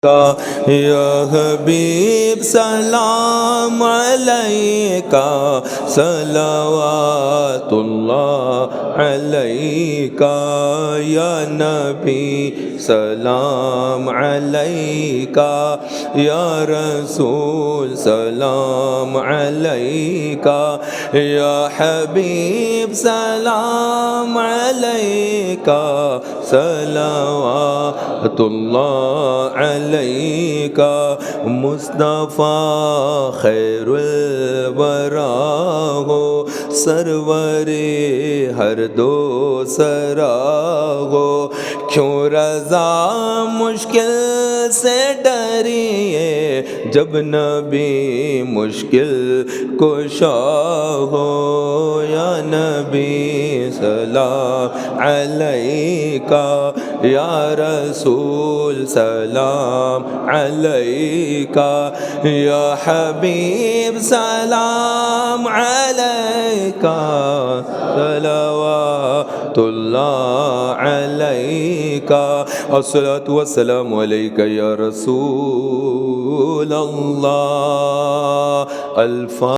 یا حبیب سلام علیکہ صلوات اللہ علیکہ یا نبی سلام علیکہ یا رسول سلام علیکہ یا حبیب سلام علیکہ صلوات اللہ علیکہ مصطفیٰ خیر الورا ہو سرور ہر دو سرا ہو کیوں رضا مشکل سے ڈریے جب نبی مشکل کشا ہو یا نبی سلام علیکہ یا رسول سلام علیکہ یا حبیب سلام علیکہ صلوات اللہ علیکہ الصلاۃ والسلام علیکہ یا رسول اللہ الفاتحہ.